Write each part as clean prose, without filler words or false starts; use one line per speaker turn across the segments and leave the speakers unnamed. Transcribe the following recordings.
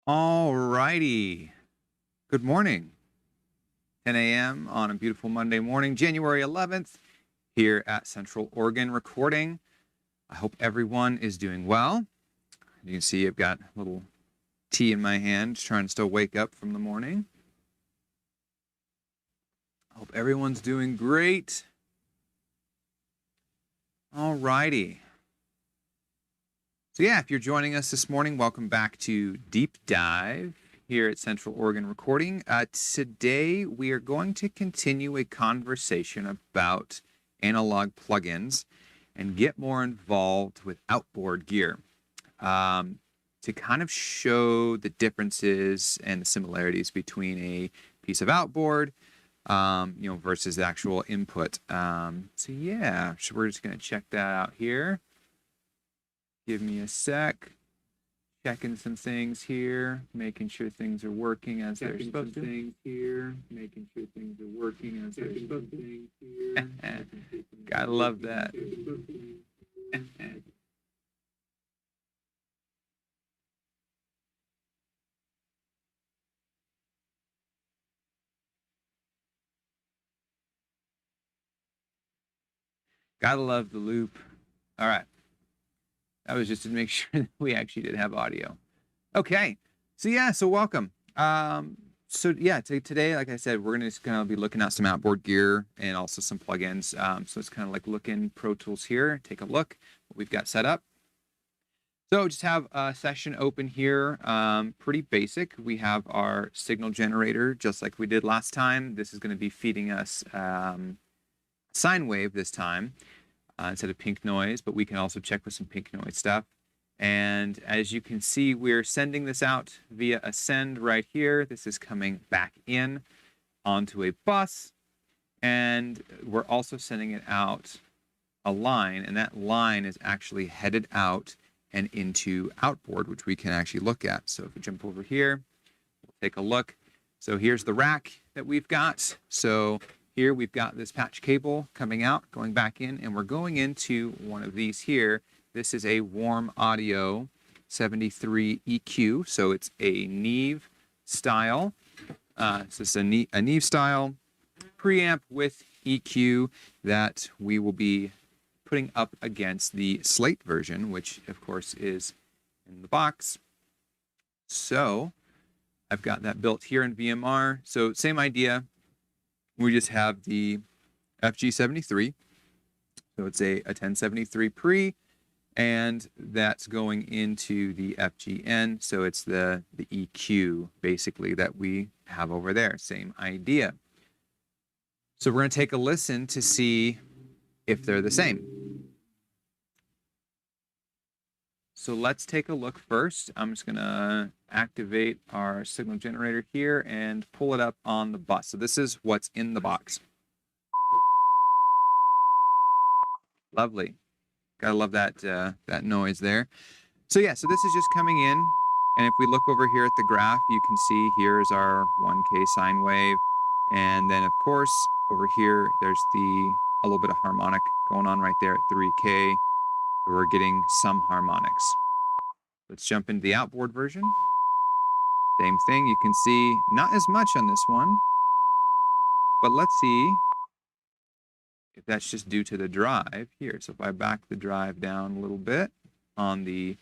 All righty. Good morning. 10 a.m. on a beautiful Monday morning, January 11th, here at Central Oregon recording. I hope everyone is doing well. You can see I've got a little tea in my hand, trying to still wake up from the morning. I hope everyone's doing great. All righty. So yeah, if you're joining us this morning, welcome back to Deep Dive here at Central Oregon Recording. Today, we are going to continue a conversation about analog plugins and get more involved with outboard gear to kind of show the differences and the similarities between a piece of outboard, versus the actual input. So yeah, so we're just going to check that out here. Give me a sec. Checking some things here, making sure things are working as they're supposed to. Gotta love that. Gotta love the loop. All right. That was just to make sure that we actually did have audio. Okay. So welcome. Today, like I said, we're just going to be looking at some outboard gear and also some plugins. So it's kind of like look in Pro Tools here, take a look what we've got set up. So just have a session open here, pretty basic. We have our signal generator, just like we did last time. This is going to be feeding us sine wave this time. Instead of pink noise, but we can also check with some pink noise stuff. And as you can see, we're sending this out via a send right here. This is coming back in onto a bus, and we're also sending it out a line, and that line is actually headed out and into outboard, which we can actually look at. So if we jump over here, we'll take a look. So here's the rack that we've got. So here we've got this patch cable coming out, going back in, and we're going into one of these here. This is a Warm Audio 73 EQ, so it's a Neve style. So it's a Neve style preamp with EQ that we will be putting up against the Slate version, which of course is in the box. So I've got that built here in VMR. So same idea. We just have the FG73, so it's a 1073 pre, and that's going into the FGN, so it's the EQ, basically, that we have over there. Same idea. So we're going to take a listen to see if they're the same. So let's take a look first. I'm just going to activate our signal generator here and pull it up on the bus. So this is what's in the box. Lovely. Gotta love that that noise there. So yeah, so this is just coming in, and if we look over here at the graph, you can see here's our 1K sine wave, and then of course over here there's a little bit of harmonic going on right there at 3K. So we're getting some harmonics. Let's jump into the outboard version. Same thing, you can see not as much on this one, but let's see if that's just due to the drive here. So if I back the drive down a little bit on the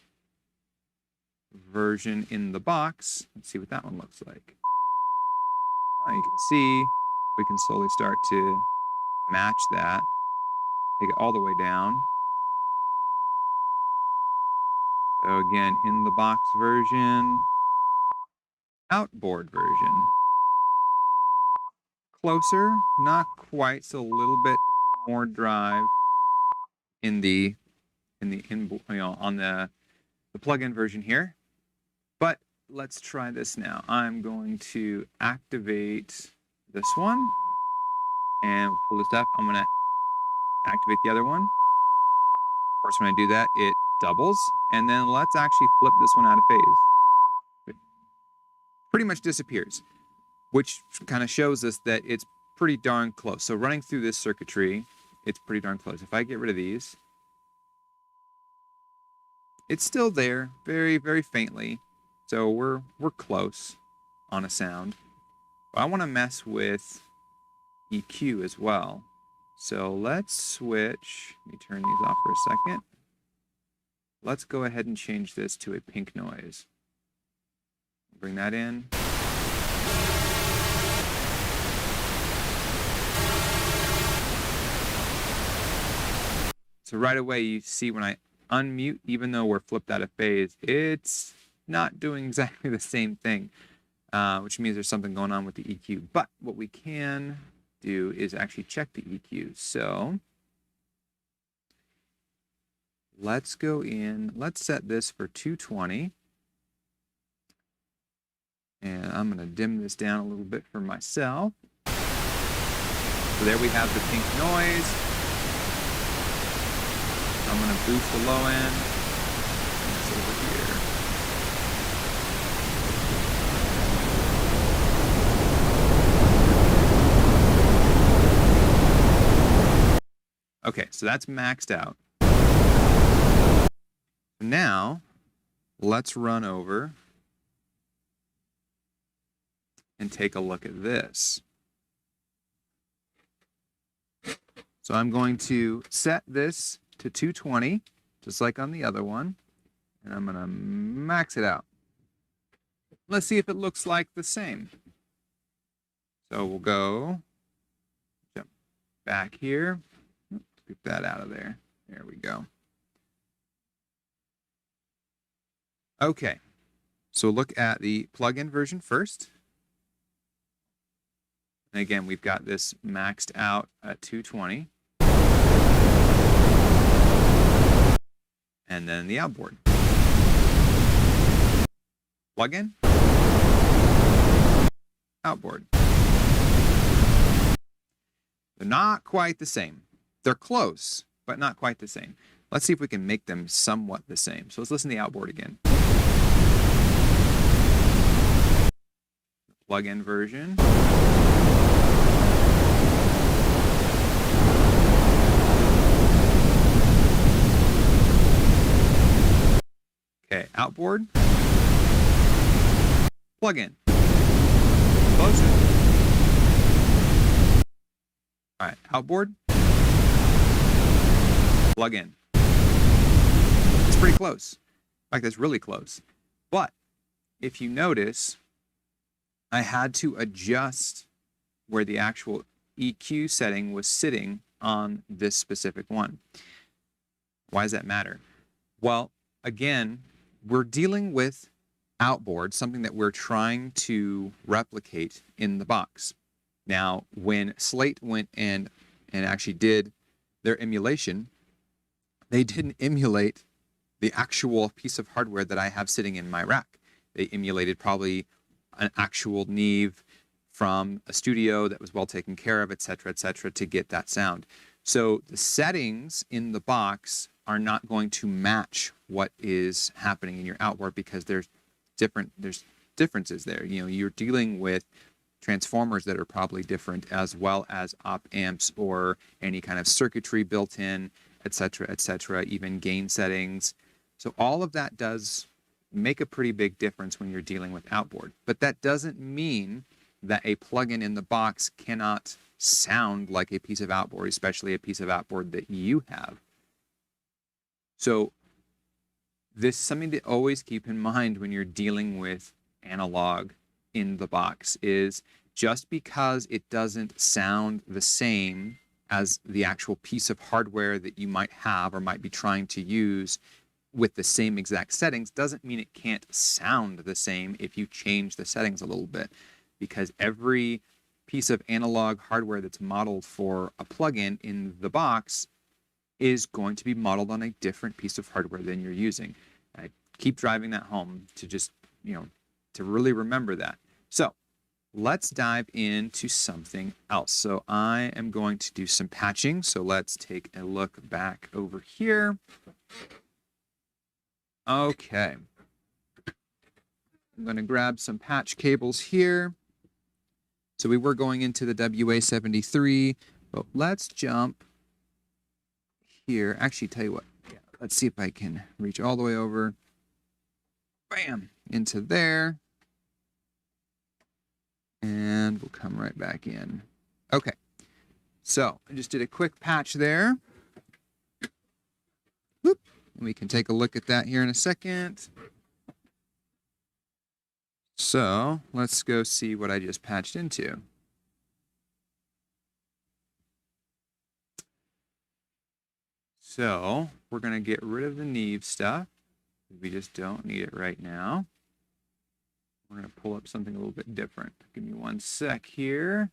version in the box, let's see what that one looks like. You can see we can slowly start to match that, take it all the way down. So again, in the box version, outboard version. Closer, not quite, so a little bit more drive on the plug-in version here. But let's try this now. I'm going to activate this one and pull this up. I'm going to activate the other one. Of course, when I do that, it doubles. And then let's actually flip this one out of phase. It pretty much disappears, which kind of shows us that it's pretty darn close. So running through this circuitry, it's pretty darn close. If I get rid of these, it's still there, very, very faintly. So we're close on a sound. But I want to mess with EQ as well. So let's switch. Let me turn these off for a second. Let's go ahead and change this to a pink noise. Bring that in. So right away you see when I unmute, even though we're flipped out of phase, it's not doing exactly the same thing, which means there's something going on with the EQ. But what we can do is actually check the EQ. So let's go in, let's set this for 220. And I'm going to dim this down a little bit for myself. So there we have the pink noise. I'm going to boost the low end. And it's over here. Okay, so that's maxed out. Now, let's run over and take a look at this. So I'm going to set this to 220, just like on the other one, and I'm going to max it out. Let's see if it looks like the same. So we'll go, jump back here, scoop that out of there. There we go. Okay, so look at the plugin version first. And again, we've got this maxed out at 220. And then the outboard. Plugin. Outboard. They're not quite the same. They're close, but not quite the same. Let's see if we can make them somewhat the same. So let's listen to the outboard again. Plug-in version. Okay, outboard. Plug-in. Closer. All right, outboard. Plug-in. It's pretty close. In fact, that's really close. But if you notice, I had to adjust where the actual EQ setting was sitting on this specific one. Why does that matter? Well, again, we're dealing with outboard, something that we're trying to replicate in the box. Now, when Slate went and actually did their emulation, they didn't emulate the actual piece of hardware that I have sitting in my rack. They emulated probably an actual Neve from a studio that was well taken care of, et cetera, to get that sound. So the settings in the box are not going to match what is happening in your outboard because there's differences there. You know, you're dealing with transformers that are probably different, as well as op amps or any kind of circuitry built in, et cetera, even gain settings. So all of that does make a pretty big difference when you're dealing with outboard. But that doesn't mean that a plugin in the box cannot sound like a piece of outboard, especially a piece of outboard that you have. So this is something to always keep in mind when you're dealing with analog in the box, is just because it doesn't sound the same as the actual piece of hardware that you might have or might be trying to use with the same exact settings doesn't mean it can't sound the same if you change the settings a little bit, because every piece of analog hardware that's modeled for a plugin in the box is going to be modeled on a different piece of hardware than you're using. I keep driving that home to just, to really remember that. So let's dive into something else. So I am going to do some patching. So let's take a look back over here. Okay. I'm going to grab some patch cables here. So we were going into the WA73, but let's jump here. Actually, tell you what, let's see if I can reach all the way over. bam, into there. And we'll come right back in. Okay, so I just did a quick patch there. Whoop. We can take a look at that here in a second. So let's go see what I just patched into. So we're going to get rid of the Neve stuff. We just don't need it right now. We're going to pull up something a little bit different. Give me 1 sec here.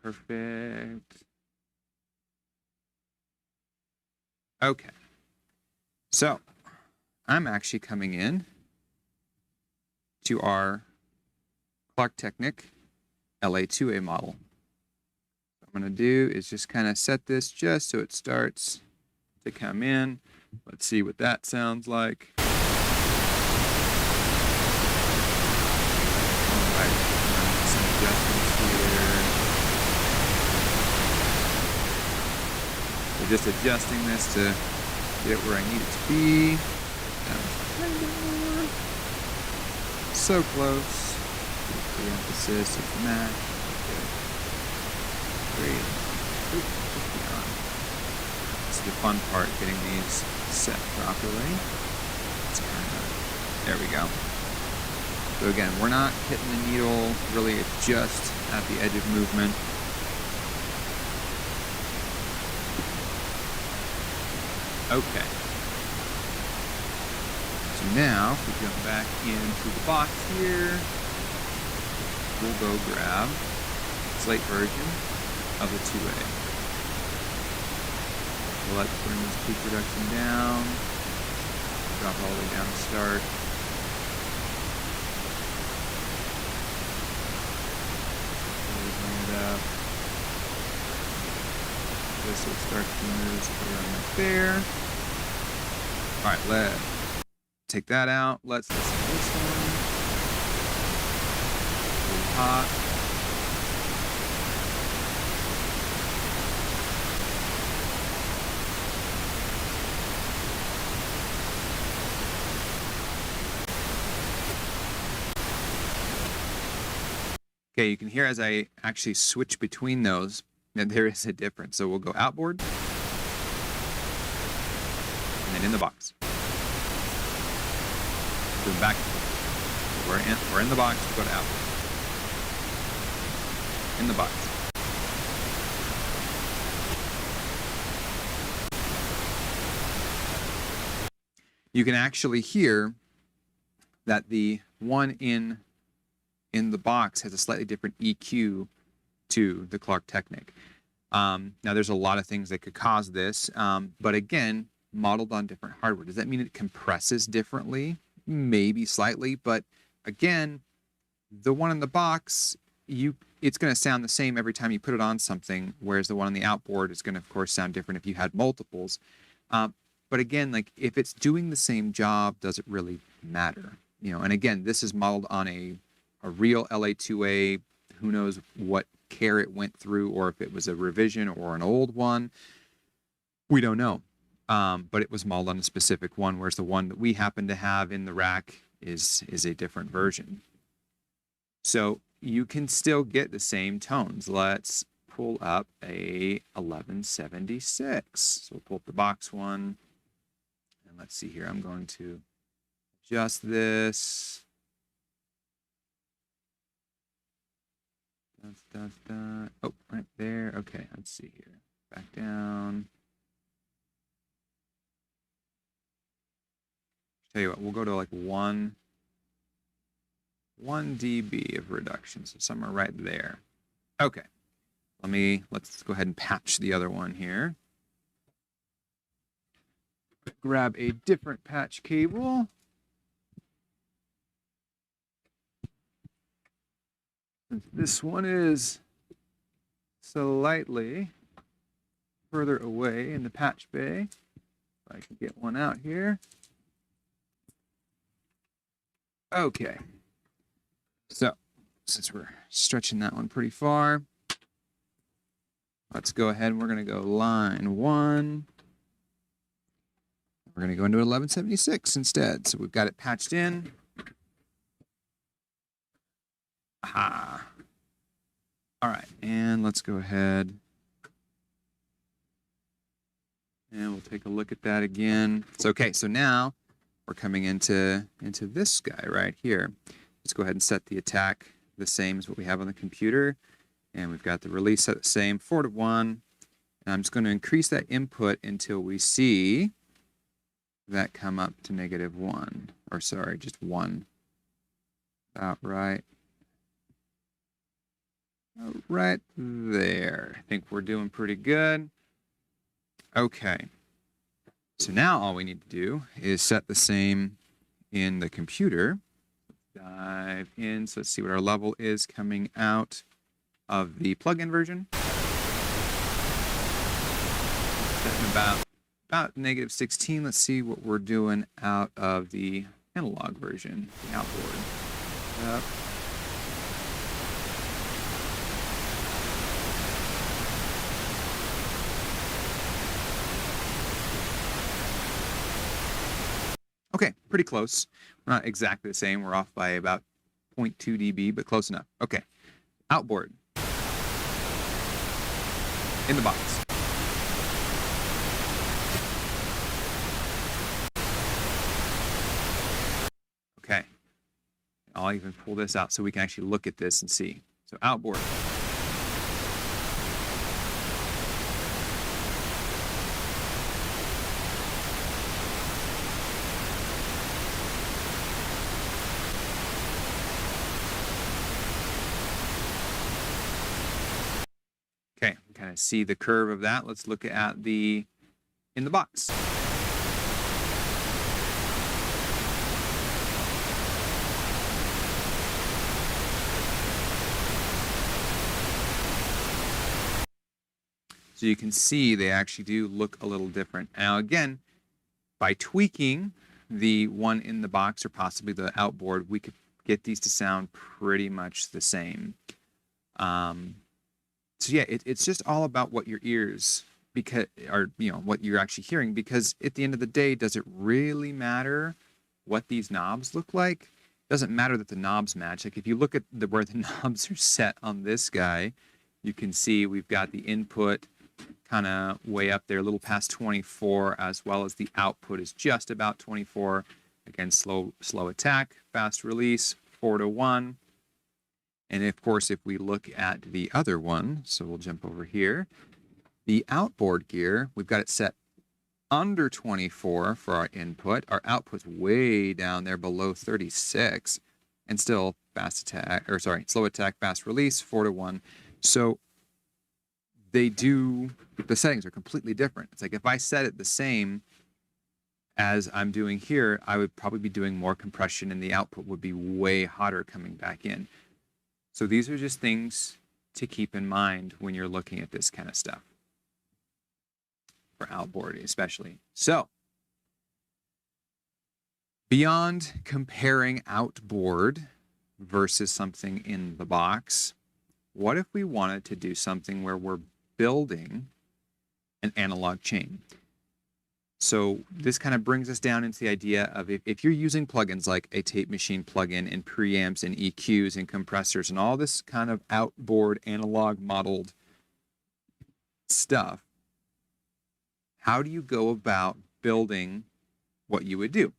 Perfect. Okay. So I'm actually coming in to our Clark Technic LA2A model. What I'm going to do is just kind of set this just so it starts to come in. Let's see what that sounds like. All right, some adjustments here. So just adjusting this to get it where I need it to be. So close. The emphasis of the match. Good. Great. This is the fun part, getting these set properly. There we go. So again, we're not hitting the needle really just at the edge of movement. Okay. So now, if we jump back into the box here, we'll go grab the slate version of the 2A. Let's bring this peak reduction down. Drop it all the way down to start. Bring it up. This will start to move around right there. All right, let's take that out. Let's listen to this one. Really hot. Okay, you can hear as I actually switch between those that there is a difference. So we'll go outboard, and then in the box. Go back. We're in the box, we go to outboard. In the box. You can actually hear that the one in the box has a slightly different EQ to the Clark Technic. Now, there's a lot of things that could cause this, but again, modeled on different hardware. Does that mean it compresses differently? Maybe slightly, but again, the one in the box, it's going to sound the same every time you put it on something, whereas the one on the outboard is going to, of course, sound different if you had multiples. But again, like if it's doing the same job, does it really matter? You know, and again, this is modeled on a real LA2A. Who knows what care it went through, or if it was a revision or an old one. We don't know. But it was modeled on a specific one, whereas the one that we happen to have in the rack is a different version. So you can still get the same tones. Let's pull up a 1176. So we'll pull up the box one. And let's see here. I'm going to adjust this. Oh, right there. Okay, let's see here. Back down. Tell you what, we'll go to like 1 dB of reduction, so somewhere right there. Okay, let's go ahead and patch the other one here. Grab a different patch cable. Since this one is slightly further away in the patch bay, if I can get one out here. Okay, so since we're stretching that one pretty far, let's go ahead and we're going to go line 1. We're going to go into 1176 instead. So we've got it patched in. Aha. All right, and let's go ahead and we'll take a look at that again. So, okay, so now we're coming into this guy right here. Let's go ahead and set the attack the same as what we have on the computer. And we've got the release set the same, 4 to 1. And I'm just going to increase that input until we see that come up to -1. Or sorry, just 1. About right. Right there. I think we're doing pretty good. Okay. So now all we need to do is set the same in the computer. Dive in. So let's see what our level is coming out of the plugin version. Setting about -16. Let's see what we're doing out of the analog version, the outboard. Yep. Okay, pretty close. We're not exactly the same. We're off by about 0.2 dB, but close enough. Okay, outboard. In the box. Okay, I'll even pull this out so we can actually look at this and see. So outboard. Okay, kind of see the curve of that. Let's look at the in the box. So you can see they actually do look a little different. Now again, by tweaking the one in the box or possibly the outboard, we could get these to sound pretty much the same. So yeah, it's just all about what your ears what you're actually hearing, because at the end of the day, does it really matter what these knobs look like? It doesn't matter that the knobs match. Like if you look at where the knobs are set on this guy, you can see we've got the input kind of way up there, a little past 24, as well as the output is just about 24. Again, slow attack, fast release, 4 to 1. And of course, if we look at the other one, so we'll jump over here, the outboard gear, we've got it set under 24 for our input. Our output's way down there below 36, and still slow attack, fast release, 4 to 1. So the settings are completely different. It's like if I set it the same as I'm doing here, I would probably be doing more compression and the output would be way hotter coming back in. So these are just things to keep in mind when you're looking at this kind of stuff. For outboard especially. So, beyond comparing outboard versus something in the box, what if we wanted to do something where we're building an analog chain? So this kind of brings us down into the idea of if you're using plugins like a tape machine plugin and preamps and EQs and compressors and all this kind of outboard analog modeled stuff, how do you go about building what you would do?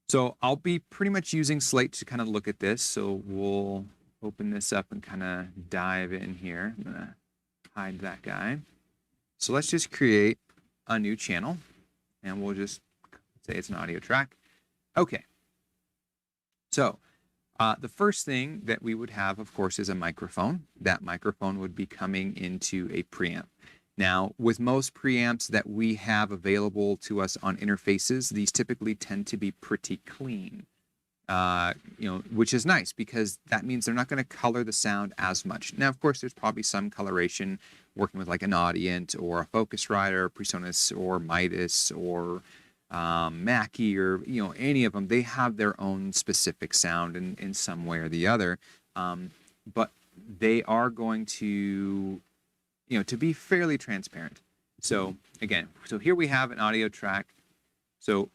So I'll be pretty much using Slate to kind of look at this. So we'll open this up and kind of dive in here. I'm gonna hide that guy. So let's just create a new channel. And we'll just say it's an audio track. Okay. So the first thing that we would have, of course, is a microphone. That microphone would be coming into a preamp. Now, with most preamps that we have available to us on interfaces, these typically tend to be pretty clean, which is nice because that means they're not going to color the sound as much. Now, of course, there's probably some coloration working with like an Audient or a Focusrite or PreSonus or Midas or Mackie or any of them. They have their own specific sound in some way or the other, but they are going to to be fairly transparent. So again, here we have an audio track. So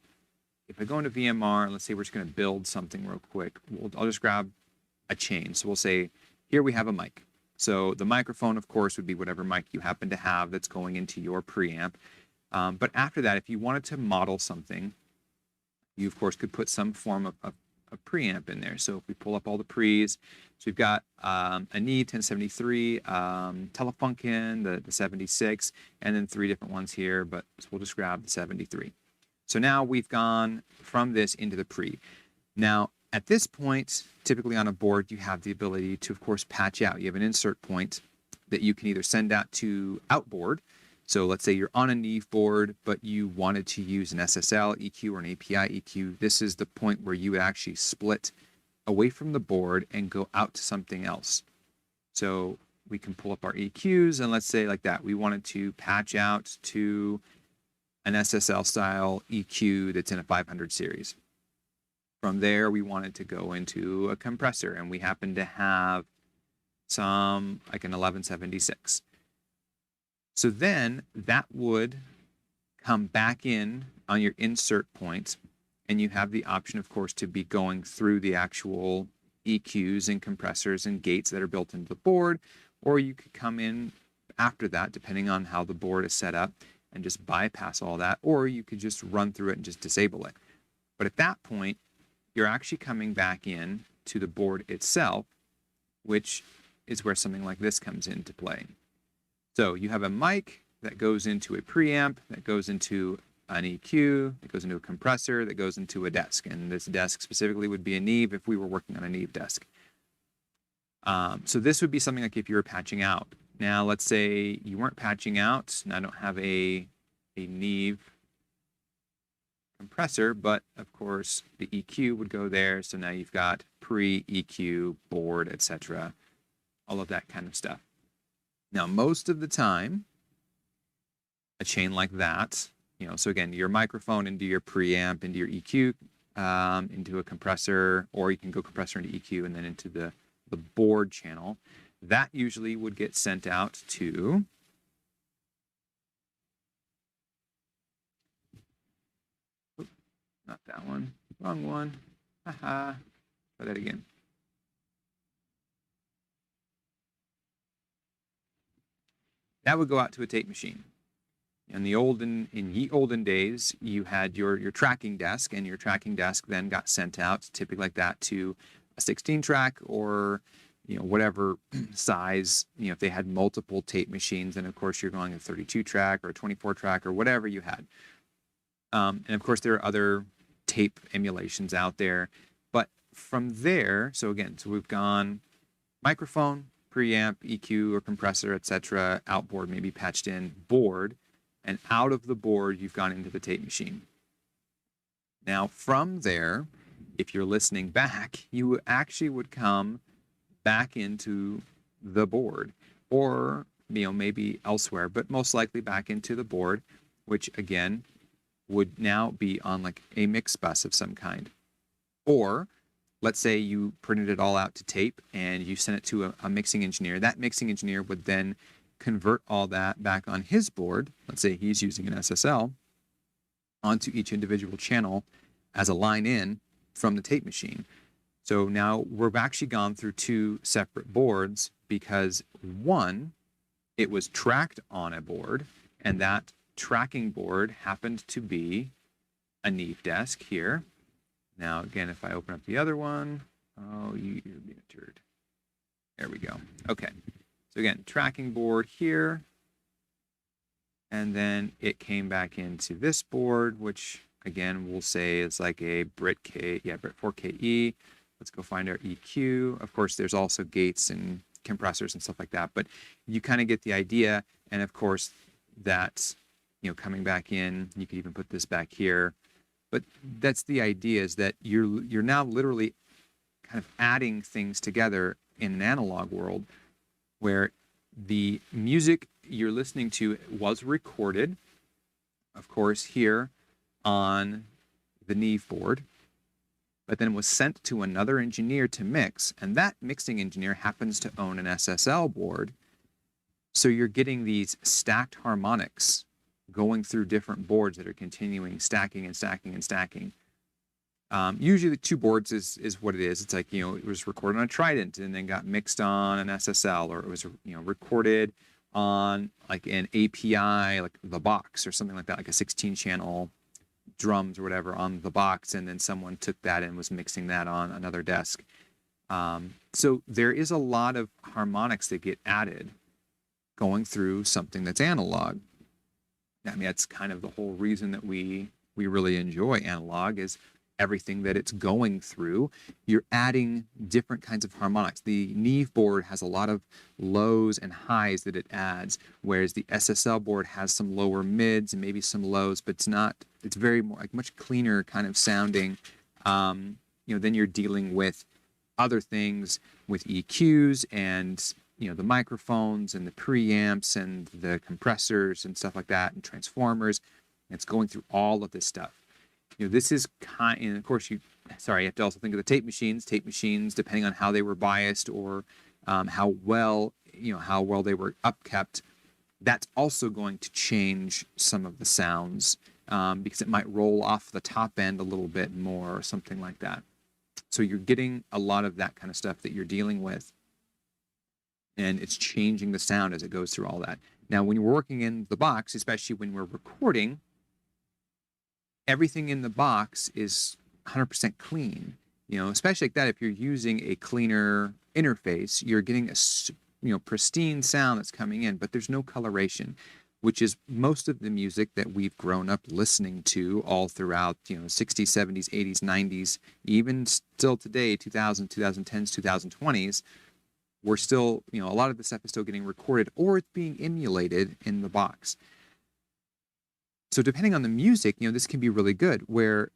if I go into VMR, let's say we're just going to build something real quick. I'll just grab a chain. So we'll say, here we have a mic. So the microphone, of course, would be whatever mic you happen to have that's going into your preamp. But after that, if you wanted to model something, you, of course, could put some form of a preamp in there. So if we pull up all the pre's, so we've got a Neve 1073, Telefunken, the 76, and then 3 different ones here, but so we'll just grab the 73. So now we've gone from this into the pre. Now, at this point, typically on a board, you have the ability to, of course, patch out. You have an insert point that you can either send out to outboard. So let's say you're on a Neve board, but you wanted to use an SSL EQ or an API EQ. This is the point where you actually split away from the board and go out to something else. So we can pull up our EQs, and let's say like that. We wanted to patch out to an SSL style EQ that's in a 500 series. From there, we wanted to go into a compressor, and we happen to have some like an 1176. So then that would come back in on your insert point, and you have the option, of course, to be going through the actual EQs and compressors and gates that are built into the board, or you could come in after that, depending on how the board is set up, and just bypass all that, or you could just run through it and just disable it. But at that point, you're actually coming back in to the board itself, which is where something like this comes into play. So you have a mic that goes into a preamp, that goes into an EQ, that goes into a compressor, that goes into a desk. And this desk specifically would be a Neve if we were working on a Neve desk. So this would be something like if you were patching out. Now, let's say you weren't patching out, and I don't have a Neve compressor, but of course the EQ would go there. So now you've got pre-EQ, board, etc., all of that kind of stuff. Now, most of the time, a chain like that, so again, your microphone into your preamp, into your EQ, into a compressor, or you can go compressor into EQ and then into the board channel. That usually would get sent out to not that one, wrong one. Haha. Try that again. That would go out to a tape machine. In ye olden days, you had your tracking desk, and your tracking desk then got sent out, typically like that, to a 16-track or whatever size. If they had multiple tape machines, then of course you're going a 32-track or a 24-track or whatever you had. And of course there are other tape emulations out there. But from there, so we've gone microphone, preamp, EQ or compressor, etc., outboard, maybe patched in, board, and out of the board, you've gone into the tape machine. Now, from there, if you're listening back, you actually would come back into the board, or maybe elsewhere, but most likely back into the board, which again would now be on like a mix bus of some kind. Or let's say you printed it all out to tape and you sent it to a mixing engineer. That mixing engineer would then convert all that back on his board. Let's say he's using an SSL onto each individual channel as a line in from the tape machine. So now we've actually gone through 2 separate boards because one, it was tracked on a board, and that tracking board happened to be a Neve desk here. Now, again, if I open up the other one, you're being a turd. There we go. Okay. So again, tracking board here. And then it came back into this board, which again, we'll say is like a Brit 4KE. Let's go find our EQ. Of course, there's also gates and compressors and stuff like that, but you kind of get the idea. And of course, that's, coming back in, you could even put this back here. But that's the idea, is that you're now literally kind of adding things together in an analog world where the music you're listening to was recorded, of course, here on the Neve board, but then was sent to another engineer to mix, and that mixing engineer happens to own an SSL board. So you're getting these stacked harmonics going through different boards that are continuing stacking and stacking and stacking. Usually the 2 boards is what it is. It's like, it was recorded on a Trident and then got mixed on an SSL, or it was, recorded on like an API, like the box or something like that, like a 16-channel drums or whatever on the box, and then someone took that and was mixing that on another desk. So there is a lot of harmonics that get added going through something that's analog. I mean, that's kind of the whole reason that we really enjoy analog, is everything that it's going through. You're adding different kinds of harmonics. The Neve board has a lot of lows and highs that it adds, whereas the SSL board has some lower mids and maybe some lows, but it's very more like much cleaner kind of sounding. Then you're dealing with other things with EQs and the microphones and the preamps and the compressors and stuff like that, and transformers. It's going through all of this stuff. This is and of course you have to also think of the tape machines. Tape machines, depending on how they were biased or how well they were upkept, that's also going to change some of the sounds, because it might roll off the top end a little bit more or something like that. So you're getting a lot of that kind of stuff that you're dealing with, and it's changing the sound as it goes through all that. Now, when you're working in the box, especially when we're recording, everything in the box is 100% clean. Especially like that, if you're using a cleaner interface, you're getting a pristine sound that's coming in, but there's no coloration, which is most of the music that we've grown up listening to all throughout, 60s, 70s, 80s, 90s, even still today, 2000s, 2010s, 2020s. We're still, a lot of the stuff is still getting recorded, or it's being emulated in the box. So depending on the music, this can be really good, where,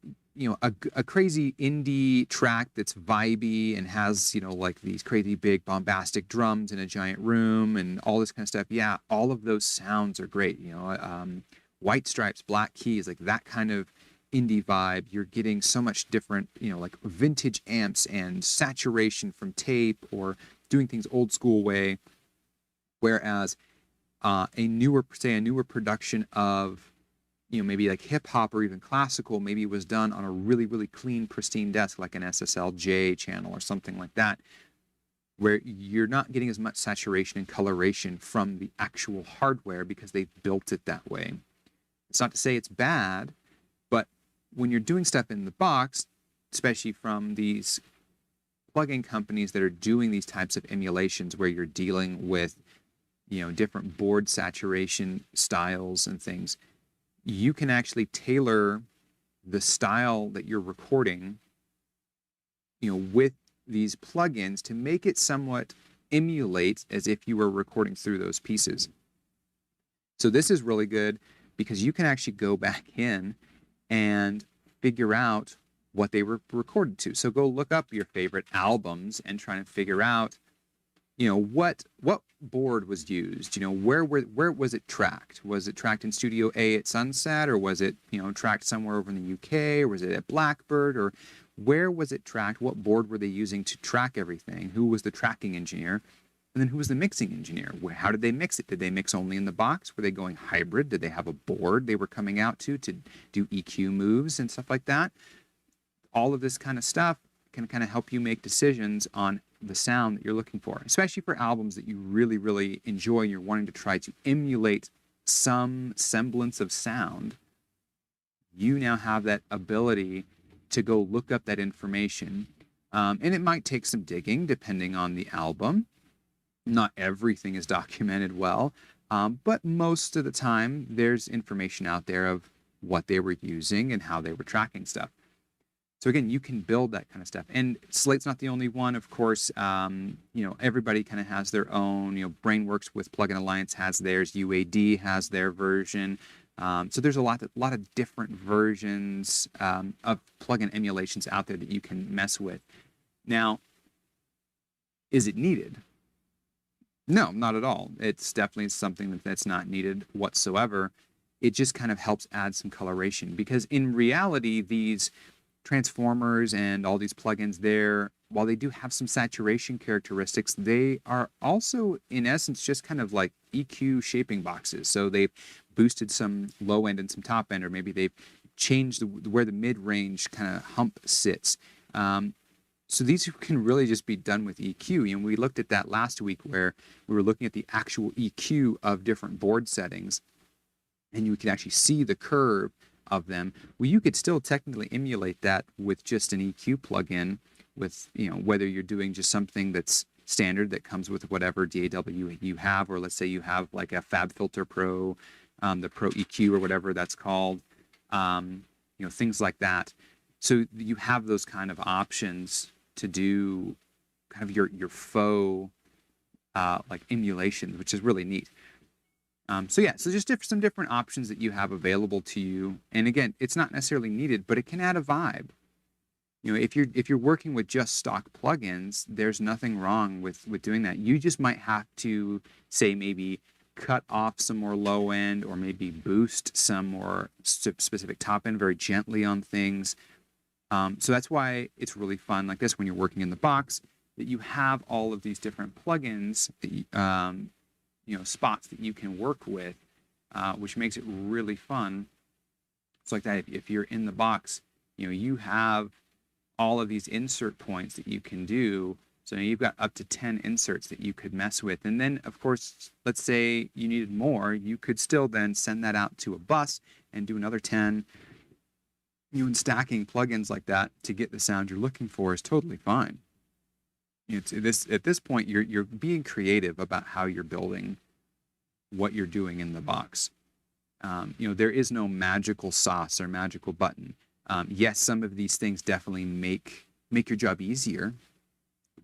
a crazy indie track that's vibey and has, like these crazy big bombastic drums in a giant room and all this kind of stuff. Yeah, all of those sounds are great. White Stripes, Black Keys, like that kind of indie vibe. You're getting so much different, like vintage amps and saturation from tape, or doing things old school way. Whereas a newer production of, maybe like hip hop or even classical, maybe was done on a really, really clean, pristine desk, like an SSL-J channel or something like that, where you're not getting as much saturation and coloration from the actual hardware because they've built it that way. It's not to say it's bad, but when you're doing stuff in the box, especially from these plugin companies that are doing these types of emulations, where you're dealing with, different board saturation styles and things, you can actually tailor the style that you're recording, with these plugins to make it somewhat emulate as if you were recording through those pieces. So this is really good because you can actually go back in and figure out what they were recorded to. So go look up your favorite albums and try to figure out, what board was used, where was it tracked? Was it tracked in Studio A at Sunset, or was it, tracked somewhere over in the UK, or was it at Blackbird, or where was it tracked? What board were they using to track everything? Who was the tracking engineer? And then who was the mixing engineer? How did they mix it? Did they mix only in the box? Were they going hybrid? Did they have a board they were coming out to do EQ moves and stuff like that? All of this kind of stuff can kind of help you make decisions on the sound that you're looking for, especially for albums that you really, really enjoy and you're wanting to try to emulate some semblance of sound. You now have that ability to go look up that information. And it might take some digging depending on the album. Not everything is documented well, but most of the time there's information out there of what they were using and how they were tracking stuff. So again, you can build that kind of stuff. And Slate's not the only one, of course. Everybody kind of has their own. Brainworks with Plugin Alliance has theirs. UAD has their version. So there's a lot of different versions of plugin emulations out there that you can mess with. Now, is it needed? No, not at all. It's definitely something that's not needed whatsoever. It just kind of helps add some coloration, because in reality, these transformers and all these plugins, while they do have some saturation characteristics, they are also in essence just kind of like EQ shaping boxes. So they've boosted some low end and some top end, or maybe they've changed where the mid-range kind of hump sits. So these can really just be done with EQ. We looked at that last week where we were looking at the actual EQ of different board settings, and you could actually see the curve of them. Well, you could still technically emulate that with just an EQ plugin, with whether you're doing just something that's standard that comes with whatever DAW you have, or let's say you have like a FabFilter Pro, the Pro EQ or whatever that's called, things like that. So you have those kind of options to do kind of your faux like emulation, which is really neat. So just some different options that you have available to you. And again, it's not necessarily needed, but it can add a vibe. If you're working with just stock plugins, there's nothing wrong with doing that. You just might have to say maybe cut off some more low end, or maybe boost some more specific top end very gently on things. So that's why it's really fun like this when you're working in the box, that you have all of these different plugins that spots that you can work with, which makes it really fun. It's like that if you're in the box, you have all of these insert points that you can do. So you've got up to 10 inserts that you could mess with. And then, of course, let's say you needed more, you could still then send that out to a bus and do another 10. And stacking plugins like that to get the sound you're looking for is totally fine. At this point, you're being creative about how you're building what you're doing in the box. There is no magical sauce or magical button. Yes, some of these things definitely make your job easier,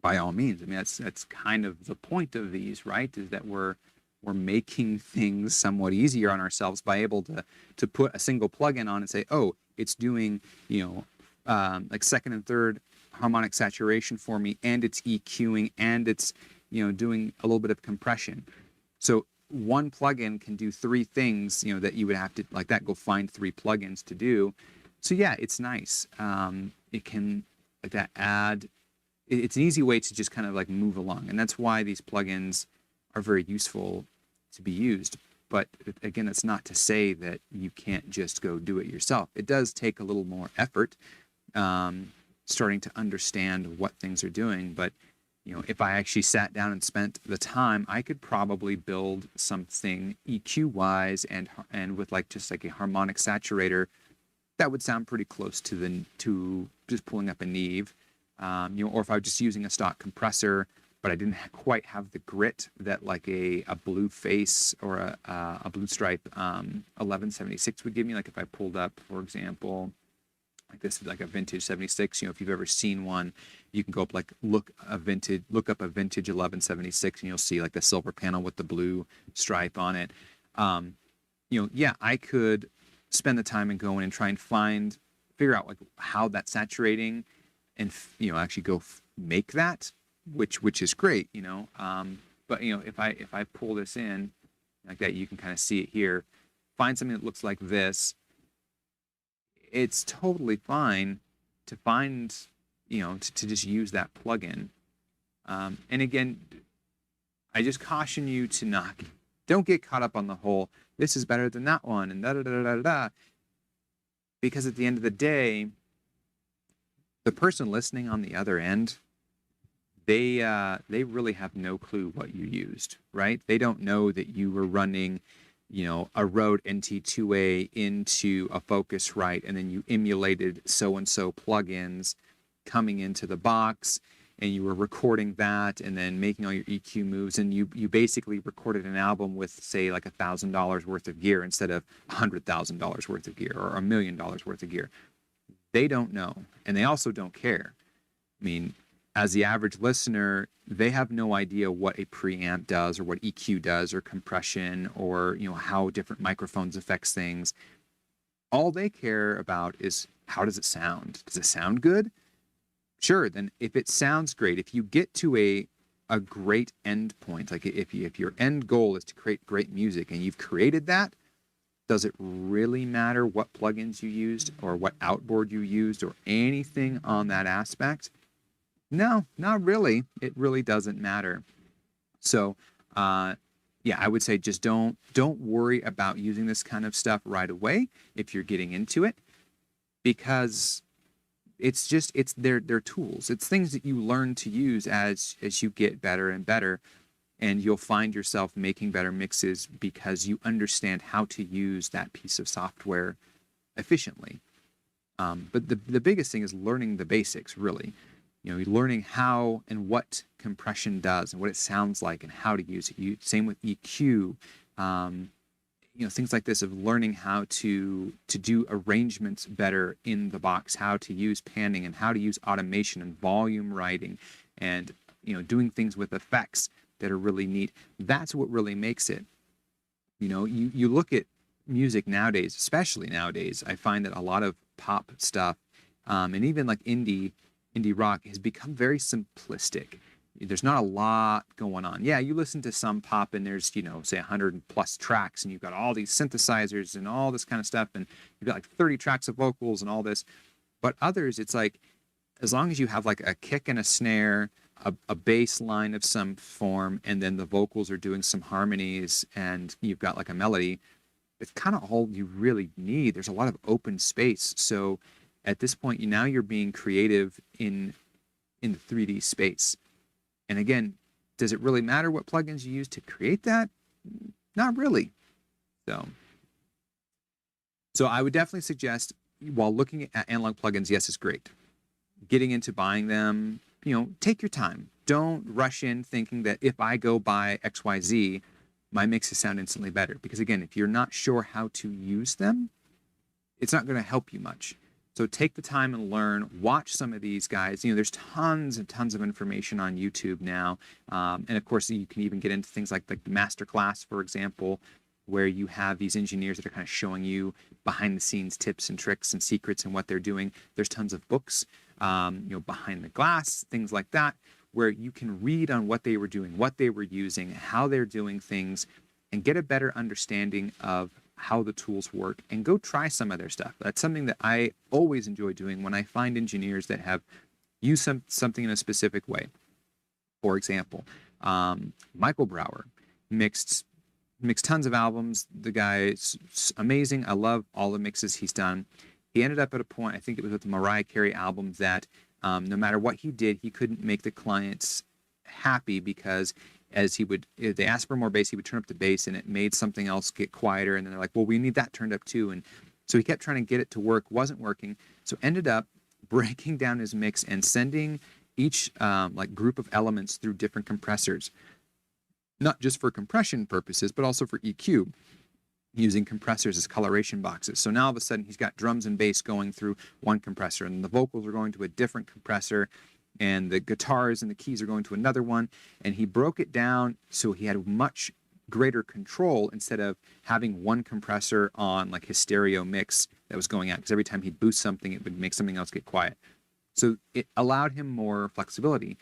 by all means. I mean, that's kind of the point of these, right? Is that we're making things somewhat easier on ourselves by able to put a single plugin on and say, oh, it's doing like second and third harmonic saturation for me, and it's EQing, and it's doing a little bit of compression. So one plugin can do three things that you would have to like that go find three plugins to do. So yeah, it's nice. It can like that add. It's an easy way to just kind of like move along, and that's why these plugins are very useful to be used. But again, it's not to say that you can't just go do it yourself. It does take a little more effort, starting to understand what things are doing. But if I actually sat down and spent the time, I could probably build something EQ wise and with like just like a harmonic saturator that would sound pretty close to just pulling up a Neve, or if I was just using a stock compressor, but I didn't quite have the grit that like a blue face or a blue stripe 1176 would give me. Like if I pulled up, for example, like this is like a vintage 76. If you've ever seen one, you can go up like look up a vintage 1176, and you'll see like the silver panel with the blue stripe on it. I could spend the time and go in and try and figure out like how that's saturating, and actually go make that, which is great, but if I pull this in like that, you can kind of see it here. Find something that looks like this. It's totally fine to find, to just use that plugin. And again, I just caution you to don't get caught up on the whole, this is better than that one, and da-da-da-da-da-da. Because at the end of the day, the person listening on the other end, they really have no clue what you used, right? They don't know that you were running, a Rode NT2A into a Focusrite, and then you emulated so-and-so plugins coming into the box, and you were recording that and then making all your EQ moves, and you basically recorded an album with, say, like $1,000 worth of gear instead of $100,000 worth of gear or $1 million worth of gear. They don't know, and they also don't care. I mean, as the average listener, they have no idea what a preamp does or what EQ does or compression or, how different microphones affects things. All they care about is, how does it sound? Does it sound good? Sure, then if it sounds great, if you get to a great end point, like if your end goal is to create great music and you've created that, does it really matter what plugins you used or what outboard you used or anything on that aspect? No, not really. It really doesn't matter. So, yeah, I would say just don't worry about using this kind of stuff right away if you're getting into it, because it's they're tools. It's things that you learn to use as you get better and better, and you'll find yourself making better mixes because you understand how to use that piece of software efficiently. But the biggest thing is learning the basics, really. Learning how and what compression does and what it sounds like and how to use it. Same with EQ. Things like this, of learning how to do arrangements better in the box, how to use panning and how to use automation and volume writing, and doing things with effects that are really neat. That's what really makes it. You look at music nowadays, especially nowadays, I find that a lot of pop stuff, and even like indie rock, has become very simplistic. There's not a lot going on. Yeah, you listen to some pop and there's, say 100 plus tracks, and you've got all these synthesizers and all this kind of stuff, and you've got like 30 tracks of vocals and all this. But others, it's like, as long as you have like a kick and a snare, a bass line of some form, and then the vocals are doing some harmonies, and you've got like a melody, it's kind of all you really need. There's a lot of open space. So at this point, now you're being creative in the 3D space. And again, does it really matter what plugins you use to create that? Not really. So I would definitely suggest, while looking at analog plugins, yes, it's great. Getting into buying them, take your time. Don't rush in thinking that if I go buy XYZ, my mixes sound instantly better. Because again, if you're not sure how to use them, it's not going to help you much. So take the time and learn. Watch some of these guys. There's tons and tons of information on YouTube now. And of course, you can even get into things like the masterclass, for example, where you have these engineers that are kind of showing you behind the scenes tips and tricks and secrets and what they're doing. There's tons of books, behind the glass, things like that, where you can read on what they were doing, what they were using, how they're doing things, and get a better understanding of how the tools work, and go try some of their stuff. That's something that I always enjoy doing when I find engineers that have used something in a specific way. For example, Michael Brower mixed tons of albums. The guy's amazing. I love all the mixes he's done. He ended up at a point, I think it was with the Mariah Carey album, that no matter what he did, he couldn't make the clients happy, because if they asked for more bass, he would turn up the bass and it made something else get quieter. And then they're like, well, we need that turned up too. And so he kept trying to get it to work, wasn't working. So ended up breaking down his mix and sending each group of elements through different compressors, not just for compression purposes, but also for EQ, using compressors as coloration boxes. So now all of a sudden he's got drums and bass going through one compressor, and the vocals are going to a different compressor, and the guitars and the keys are going to another one. And he broke it down so he had much greater control, instead of having one compressor on like his stereo mix that was going out, because every time he'd boost something, it would make something else get quiet. So it allowed him more flexibility,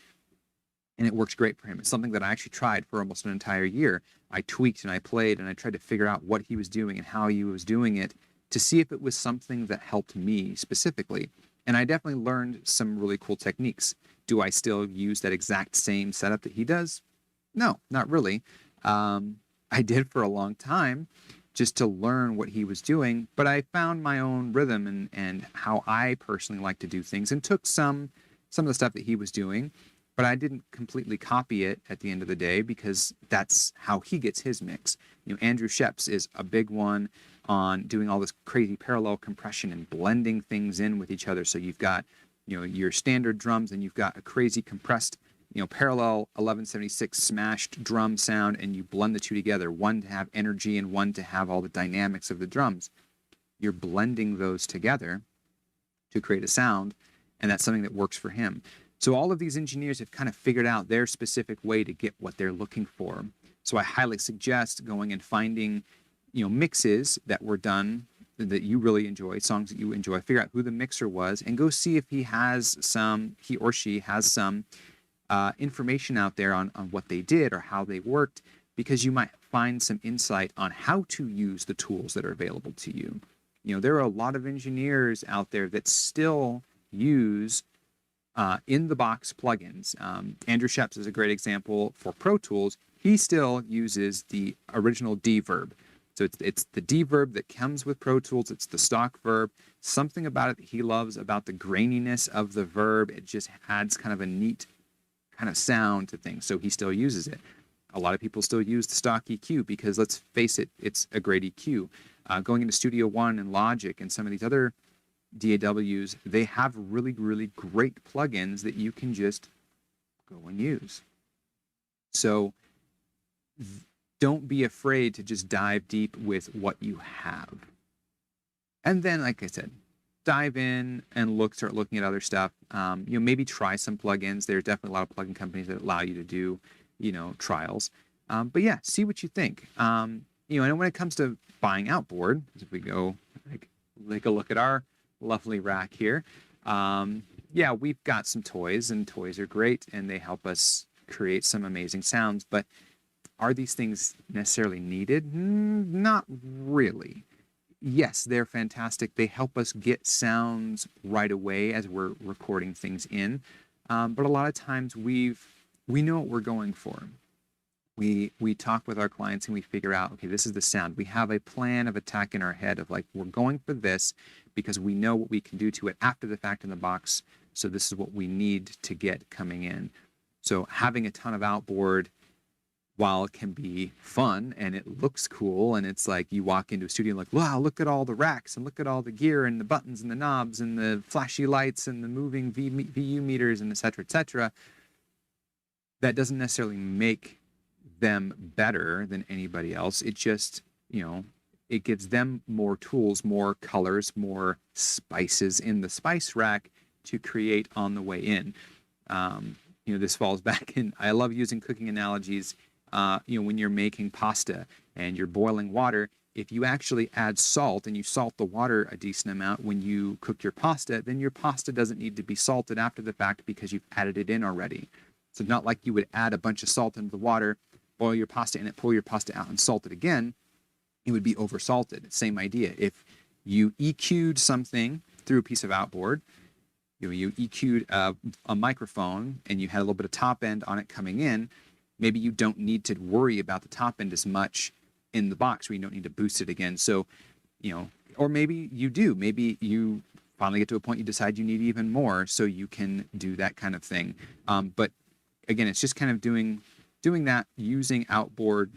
and it works great for him. It's something that I actually tried for almost an entire year. I tweaked and I played and I tried to figure out what he was doing and how he was doing it, to see if it was something that helped me specifically. And I definitely learned some really cool techniques. Do I still use that exact same setup that he does? No, not really. I did for a long time, just to learn what he was doing, but I found my own rhythm and how I personally like to do things, and took some of the stuff that he was doing, but I didn't completely copy it at the end of the day, because that's how he gets his mix. Andrew Sheps is a big one on doing all this crazy parallel compression and blending things in with each other. So you've got, your standard drums, and you've got a crazy compressed, parallel 1176 smashed drum sound, and you blend the two together, one to have energy and one to have all the dynamics of the drums. You're blending those together to create a sound, and that's something that works for him. So all of these engineers have kind of figured out their specific way to get what they're looking for. So I highly suggest going and finding, mixes that were done that you really enjoy, songs that you enjoy. Figure out who the mixer was, and go see if he or she has some information out there on what they did or how they worked, because you might find some insight on how to use the tools that are available to you. There are a lot of engineers out there that still use in-the-box plugins. Andrew Sheps is a great example for Pro Tools. he still uses the original D verb. So it's the D verb that comes with Pro Tools. It's the stock verb. Something about it that he loves about the graininess of the verb. It just adds kind of a neat kind of sound to things. So he still uses it. A lot of people still use the stock EQ because, let's face it, it's a great EQ. Going into Studio One and Logic and some of these other DAWs, they have really, really great plugins that you can just go and use. So don't be afraid to just dive deep with what you have. And then, like I said, dive in and start looking at other stuff. Maybe try some plugins. There's definitely a lot of plugin companies that allow you to do, trials. But yeah, see what you think. And when it comes to buying outboard, if we go take a look at our lovely rack here, yeah, we've got some toys, and toys are great, and they help us create some amazing sounds. But are these things necessarily needed? Not really. Yes, they're fantastic. They help us get sounds right away as we're recording things in. But a lot of times we know what we're going for. We talk with our clients and we figure out, okay, this is the sound. We have a plan of attack in our head of like, we're going for this because we know what we can do to it after the fact in the box. So this is what we need to get coming in. So having a ton of outboard, while it can be fun and it looks cool, and it's like you walk into a studio and like, wow, look at all the racks and look at all the gear and the buttons and the knobs and the flashy lights and the moving VU meters and et cetera, that doesn't necessarily make them better than anybody else. It just, it gives them more tools, more colors, more spices in the spice rack to create on the way in. This falls back in, I love using cooking analogies. When you're making pasta and you're boiling water, if you actually add salt and you salt the water a decent amount when you cook your pasta, then your pasta doesn't need to be salted after the fact because you've added it in already. So not like you would add a bunch of salt into the water, boil your pasta in it, pull your pasta out and salt it again, it would be oversalted. Same idea. If you EQ'd something through a piece of outboard, you EQ'd a microphone and you had a little bit of top end on it coming in, maybe you don't need to worry about the top end as much in the box where you don't need to boost it again. So, or maybe you do. Maybe you finally get to a point you decide you need even more, so you can do that kind of thing. But again, it's just kind of doing that, using outboard,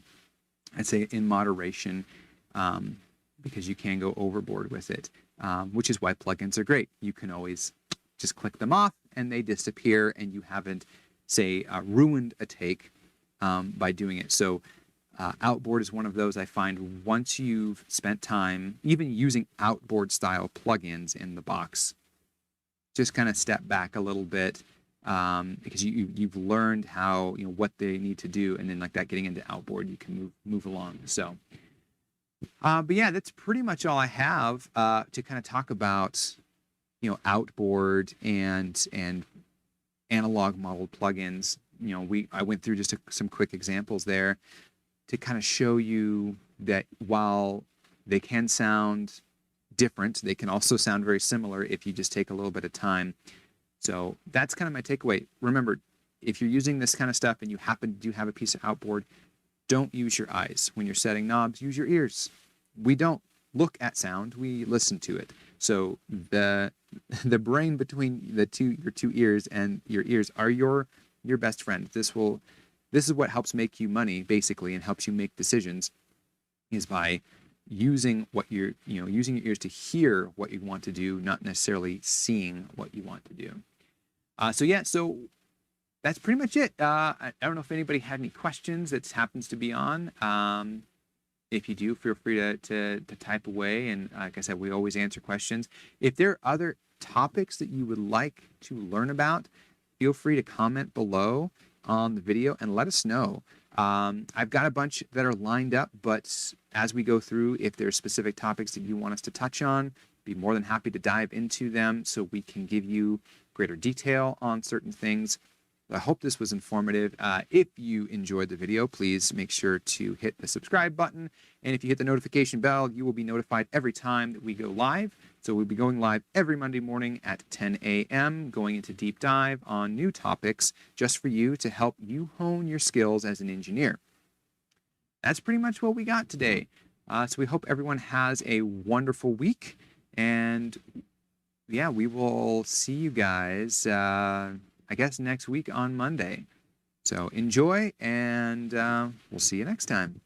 I'd say in moderation, because you can go overboard with it, which is why plugins are great. You can always just click them off and they disappear, and you haven't, say, ruined a take by doing it. So outboard is one of those I find once you've spent time even using outboard style plugins in the box, just kind of step back a little bit, because you've learned how, what they need to do, and then like that getting into outboard, you can move along. So but yeah, that's pretty much all I have to kind of talk about outboard and analog modeled plugins. I went through just some quick examples there to kind of show you that while they can sound different, they can also sound very similar if you just take a little bit of time. So that's kind of my takeaway. Remember, if you're using this kind of stuff and you happen to have a piece of outboard, don't use your eyes. When you're setting knobs, use your ears. We don't look at sound, we listen to it. So the brain between your two ears and your ears are your best friend. This is what helps make you money, basically, and helps you make decisions, is by using using your ears to hear what you want to do, not necessarily seeing what you want to do. So that's pretty much it. I don't know if anybody had any questions that happens to be on. If you do, feel free to type away. And like I said, we always answer questions. If there are other topics that you would like to learn about, feel free to comment below on the video and let us know. I've got a bunch that are lined up, but as we go through, if there's specific topics that you want us to touch on, be more than happy to dive into them so we can give you greater detail on certain things. I hope this was informative. If you enjoyed the video, please make sure to hit the subscribe button. And if you hit the notification bell, you will be notified every time that we go live. So we'll be going live every Monday morning at 10 a.m., going into deep dive on new topics just for you to help you hone your skills as an engineer. that's pretty much what we got today. So we hope everyone has a wonderful week. And yeah, we will see you guys, I guess, next week on Monday. So enjoy, and we'll see you next time.